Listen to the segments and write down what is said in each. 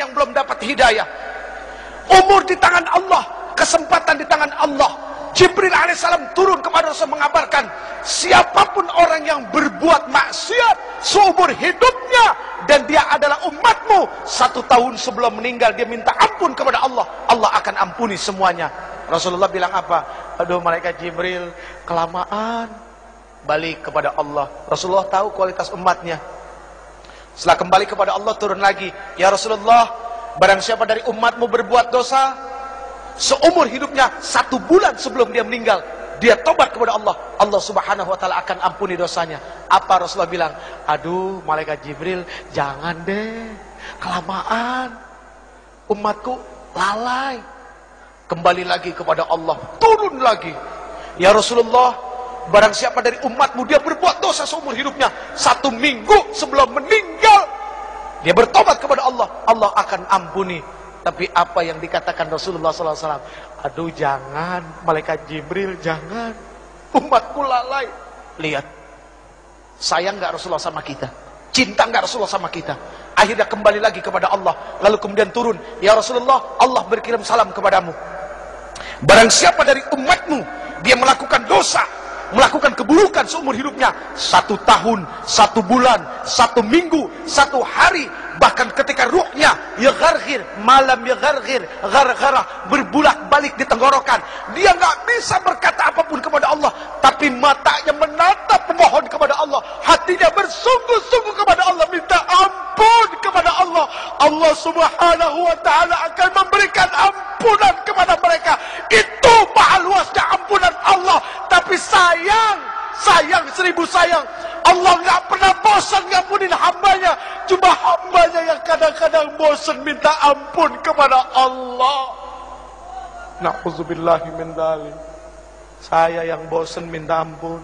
yang belum dapat hidayah. Umur di tangan Allah, kesempatan di tangan Allah. Jibril alaihissalam turun kepada Rasul mengabarkan, siapapun orang yang berbuat maksiat seumur hidupnya dan dia adalah umatmu, 1 tahun sebelum meninggal dia minta ampun kepada Allah, Allah akan ampuni semuanya. Rasulullah bilang apa? Aduh malaikat Jibril, kelamaan. Balik kepada Allah. Rasulullah tahu kualitas umatnya. Setelah kembali kepada Allah, turun lagi, ya Rasulullah, barang siapa dari umatmu berbuat dosa seumur hidupnya, 1 bulan sebelum dia meninggal, dia tobat kepada Allah, Allah subhanahu wa ta'ala akan ampuni dosanya. Apa Rasulullah bilang? Aduh malaikat Jibril, jangan deh, kelamaan, umatku lalai. Kembali lagi kepada Allah, turun lagi, ya Rasulullah, barang siapa dari umatmu dia berbuat dosa seumur hidupnya, 1 minggu sebelum meninggal dia bertobat kepada Allah, Allah akan ampuni. Tapi apa yang dikatakan Rasulullah SAW? Aduh jangan, malaikat Jibril jangan, umatku lalai. Lihat, sayang gak Rasulullah sama kita? Cinta gak Rasulullah sama kita? Akhirnya kembali lagi kepada Allah, lalu kemudian turun, ya Rasulullah, Allah berkirim salam kepadamu. Barang siapa dari umatmu dia melakukan dosa, melakukan keburukan seumur hidupnya, 1 tahun, 1 bulan, 1 minggu, 1 hari, bahkan ketika ruhnya yagharghir, malam yagharghir, gharghara, berbulak-balik di tenggorokan, dia nggak bisa berkata apapun kepada Allah, tapi matanya menatap memohon kepada Allah, hatinya bersungguh-sungguh kepada Allah, minta ampun kepada Allah, Allah subhanahu wa ta'ala akan memberikan ampunan kepada mereka. Itu maha luasnya ampunan Allah. Tapi sayang 1000 sayang, Allah nggak pernah bosan ngampunin hambanya. Cuma hambanya yang kadang-kadang bosan minta ampun kepada Allah. Na'udzubillahi min dzalik. Saya yang bosan minta ampun,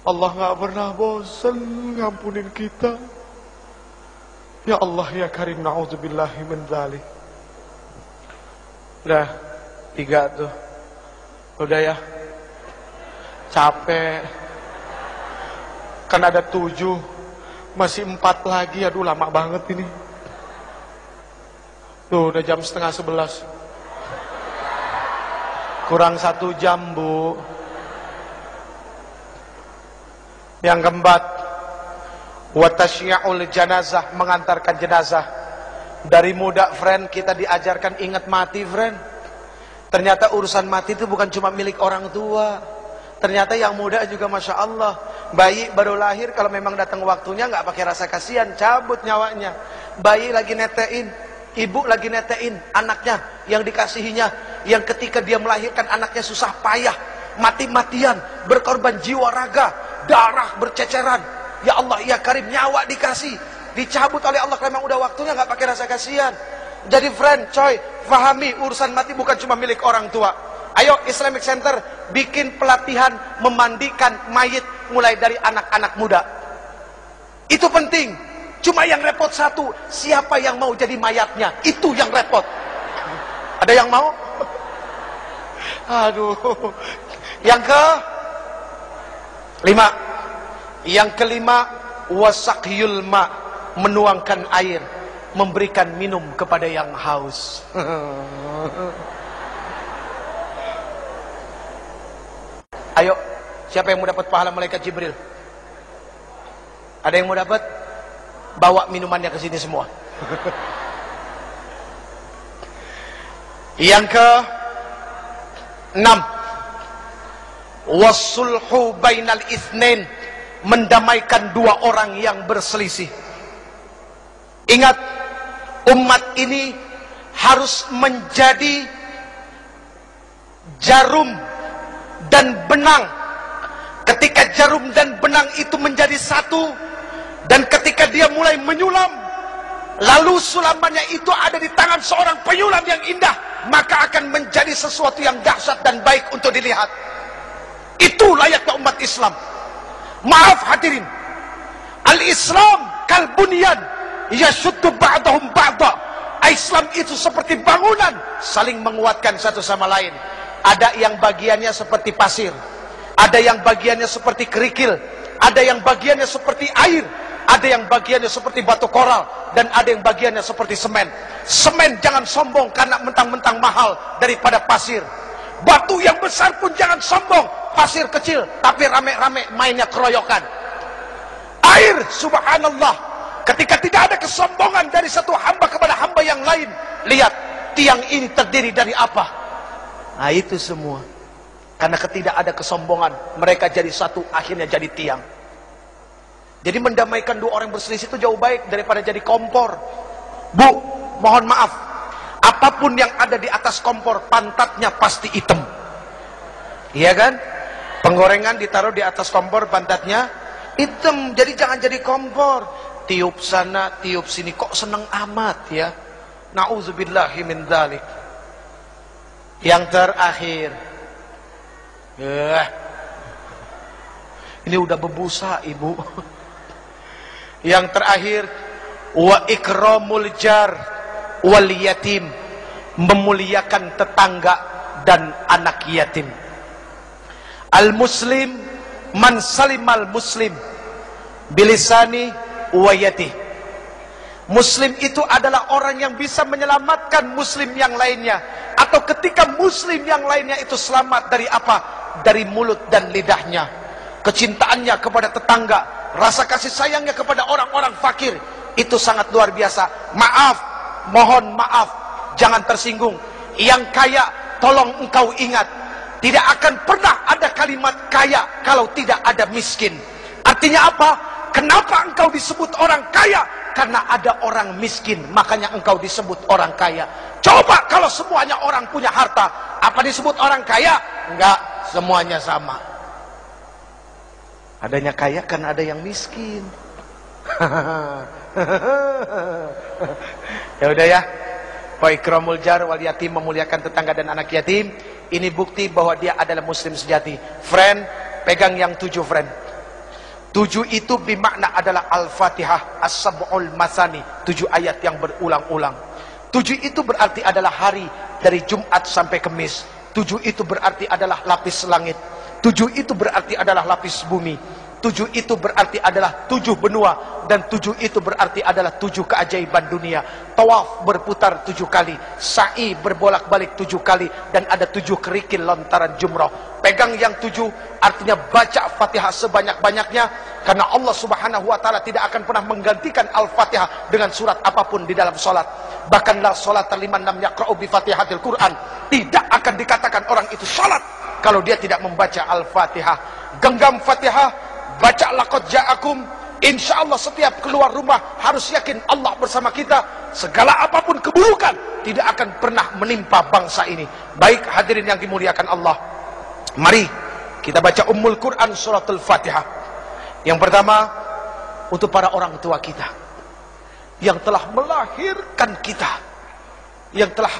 Allah nggak pernah bosan ngampunin kita. Ya Allah ya Karim, na'udzubillahi min dzalik. Udah 3 tuh, udah ya, capek. Kan ada 7, masih 4 lagi. Aduh lama banget ini. Tuh udah jam setengah 11, kurang 1 jam bu. Yang keempat, watasyi'ul janazah, mengantarkan jenazah. Dari muda friend kita diajarkan ingat mati friend. Ternyata urusan mati itu bukan cuma milik orang tua. Ternyata yang muda juga Masya Allah, bayi baru lahir kalau memang datang waktunya nggak pakai rasa kasihan, cabut nyawanya. Bayi lagi netein, ibu lagi netein anaknya yang dikasihinya, yang ketika dia melahirkan anaknya susah payah, mati-matian, berkorban jiwa raga, darah berceceran. Ya Allah ya Karim, nyawa dikasih, dicabut oleh Allah karena memang udah waktunya, nggak pakai rasa kasihan. Jadi friend, coy, fahami urusan mati bukan cuma milik orang tua. Ayo Islamic Center bikin pelatihan memandikan mayit mulai dari anak-anak muda. Itu penting. Cuma yang repot satu, siapa yang mau jadi mayatnya? Itu yang repot. Ada yang mau? Aduh. Yang ke-5. Yang ke-5, wasakyul ma, menuangkan air, memberikan minum kepada yang haus. Ayo, siapa yang mau dapat pahala malaikat Jibril? Ada yang mau dapat? Bawa minumannya ke sini semua. Yang ke-6, wasulhu bainal itsnain, mendamaikan 2 orang yang berselisih. Ingat, umat ini harus menjadi jarum dan benang. Ketika jarum dan benang itu menjadi satu, dan ketika dia mulai menyulam, lalu sulamannya itu ada di tangan seorang penyulam yang indah, maka akan menjadi sesuatu yang dahsyat dan baik untuk dilihat. Itu layaknya umat Islam. Maaf hadirin, al-Islam kalbunyan yashuddu ba'dahum ba'da. Islam itu seperti bangunan, saling menguatkan satu sama lain. Ada yang bagiannya seperti pasir, ada yang bagiannya seperti kerikil, ada yang bagiannya seperti air, Ada yang bagiannya seperti batu koral, dan ada yang bagiannya seperti semen. Semen jangan sombong karena mentang-mentang mahal daripada pasir. Batu yang besar pun jangan sombong, pasir kecil tapi rame-rame mainnya keroyokan. Air, subhanallah, ketika tidak ada kesombongan dari satu hamba kepada hamba yang lain. Lihat, tiang ini terdiri dari apa? Nah itu semua karena ketidak ada kesombongan, mereka jadi satu, akhirnya jadi tiang. Jadi mendamaikan dua orang berselisih itu jauh baik daripada jadi kompor. Bu, mohon maaf, apapun yang ada di atas kompor, pantatnya pasti hitam. Iya kan? Penggorengan ditaruh di atas kompor, pantatnya hitam. Jadi jangan jadi kompor. Tiup sana, tiup sini, kok seneng amat ya. Na'udzubillahi min dzalik. Yang terakhir, ini udah berbusa ibu. Yang terakhir, wa ikramul jar wal yatim, memuliakan tetangga dan anak yatim. Al muslim man salimal muslim bilisani wa yatih. Muslim itu adalah orang yang bisa menyelamatkan muslim yang lainnya, atau ketika muslim yang lainnya itu selamat dari apa? Dari mulut dan lidahnya. Kecintaannya kepada tetangga, rasa kasih sayangnya kepada orang-orang fakir, itu sangat luar biasa. Maaf, mohon maaf, jangan tersinggung. Yang kaya, tolong engkau ingat, tidak akan pernah ada kalimat kaya kalau tidak ada miskin. Artinya apa? Kenapa engkau disebut orang kaya? Karena ada orang miskin, makanya engkau disebut orang kaya. Coba kalau semuanya orang punya harta, apa disebut orang kaya? Enggak, semuanya sama. Adanya kaya karena ada yang miskin. Ya udah ya. Wa ikramul jar wal yatim, memuliakan tetangga dan anak yatim. Ini bukti bahwa dia adalah muslim sejati. Friend, pegang yang 7 friend. 7 itu bermakna adalah Al-Fatihah, As-Sab'ul Masani, 7 ayat yang berulang-ulang. 7 itu berarti adalah hari dari Jumat sampai Kamis. 7 itu berarti adalah lapis langit. 7 itu berarti adalah lapis bumi. 7 itu berarti adalah 7 benua. Dan 7 itu berarti adalah 7 keajaiban dunia. Tawaf berputar 7 kali, sa'i berbolak-balik 7 kali, dan ada 7 kerikil lontaran jumrah. Pegang yang 7, artinya baca Fatihah sebanyak-banyaknya, karena Allah subhanahu wa ta'ala tidak akan pernah menggantikan Al-Fatihah dengan surat apapun di dalam solat. Bahkan la salata liman lam yaqra'u bi Fatihatil Quran, tidak akan dikatakan orang itu salat kalau dia tidak membaca Al-Fatihah. Genggam Fatihah, baca laqad ja'akum. Insyaallah setiap keluar rumah harus yakin Allah bersama kita. Segala apapun keburukan tidak akan pernah menimpa bangsa ini. Baik hadirin yang dimuliakan Allah, mari kita baca Ummul Quran suratul Fatihah. Yang pertama, untuk para orang tua kita yang telah melahirkan kita, yang telah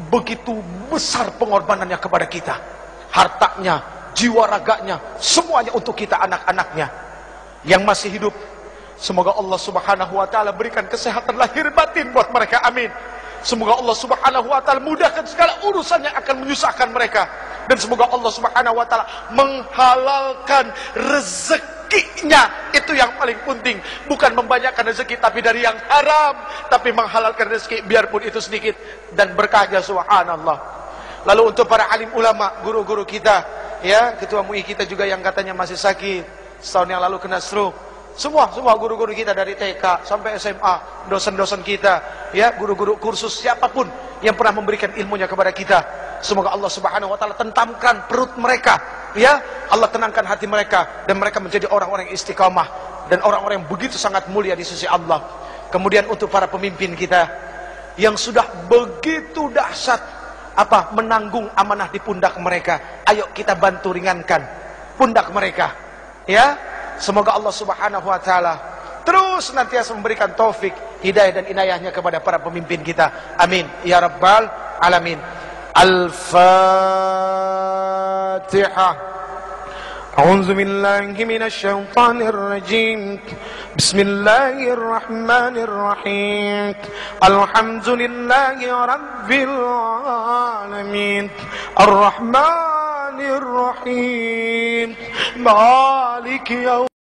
begitu besar pengorbanannya kepada kita, hartanya, jiwa raganya, semuanya untuk kita anak-anaknya yang masih hidup. Semoga Allah subhanahu wa ta'ala berikan kesehatan lahir batin buat mereka, amin. Semoga Allah subhanahu wa ta'ala mudahkan segala urusan yang akan menyusahkan mereka. Dan semoga Allah subhanahu wa ta'ala menghalalkan rezekinya. Itu yang paling penting. Bukan membanyakkan rezeki tapi dari yang haram, tapi menghalalkan rezeki biarpun itu sedikit dan berkahnya, subhanallah. Lalu untuk para alim ulama, guru-guru kita, ya, ketua MUI kita juga yang katanya masih sakit, setahun yang lalu kena stroke. Semua guru-guru kita dari TK sampai SMA, dosen-dosen kita, ya, guru-guru kursus, siapapun yang pernah memberikan ilmunya kepada kita, semoga Allah subhanahu wa ta'ala tentamkan perut mereka, ya, Allah tenangkan hati mereka, dan mereka menjadi orang-orang yang istiqamah dan orang-orang yang begitu sangat mulia di sisi Allah. Kemudian untuk para pemimpin kita yang sudah begitu dahsyat menanggung amanah di pundak mereka, ayo kita bantu ringankan pundak mereka, ya. Semoga Allah subhanahu wa ta'ala terus nantiasa memberikan taufik, hidayah dan inayahnya kepada para pemimpin kita, amin ya rabbal alamin. Al-Fatihah. A'udzu billahi minasy syaithanir rajim. Bismillahirrahmanirrahim. Alhamdulillahi rabbil alamin. Ar-Rahmanir Rahim. Maliki yaum